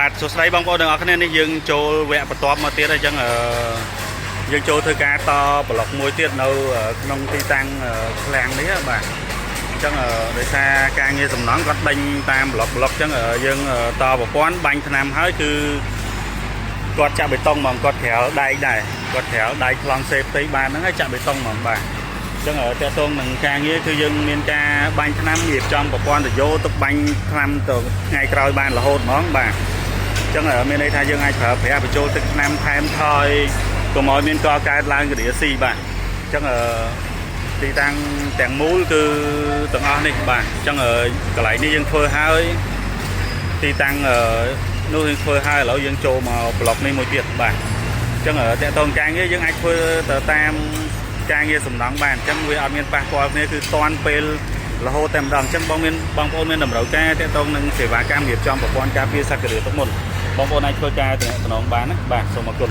បាទសួស្តីបងប្អូនទាំងអស់គ្នានេះយើងចូលវគ្គបន្ទាប់មកទៀតហើយអញ្ចឹងយើងចូលធ្វើការតប្លុកមួយទៀតនៅក្នុងទីតាំងឃ្លាំងនេះបាទអញ្ចឹងដោយសារការងារសំណង់គាត់ដេញតាមប្លុកអញ្ចឹងយើងតប្រព័ន្ធបាញ់ថ្នាំហើយគឺគាត់ចាក់បេតុងហ្មងគាត់ក្រាលដែកដែរគាត់ក្រាលដែកខ្លងសេផ្ទៃបានហ្នឹងហើយចាក់បេតុងហ្មងបាទអញ្ចឹងតើតងនឹងការងារគឺយើងមានការបាញ់ថ្នាំរៀបចំប្រព័ន្ធរយោទុកបាញ់ថ្នាំទៅថ្ងៃក្រោយបានរហូតហ្មងបាទចឹងមានន័យថាយើងអាចប្រើប្រាស់បញ្ចូលទឹកថ្នាំថែមថយកុំឲ្យមានកកើតឡើងគ្រាស៊ីបាទអញ្ចឹងទីតាំងទាំងមូលគឺទាំងអស់នេះបាទអញ្ចឹងកន្លែងនេះយើងធ្វើហើយទីតាំងនោះយើងធ្វើហើយឥឡូវយើងចូលមកប្លុកនេះមួយទៀតបាទអញ្ចឹងតើតងការងារយើងអាចធ្វើទៅតាមការងារសំណង់បានអញ្ចឹងវាអត់មានប៉ះពាល់គ្នាគឺតាន់ពេលរហូតតែម្ដងអញ្ចឹងបងប្អូនមានតម្រូវការទាក់ទងនឹងសេវាកម្មរៀបចំប្រព័ន្ធការពារសក្តិទុកមុនបងប្អូនអាចធ្វើការតំណងបានណាបាទសូមអរគុណ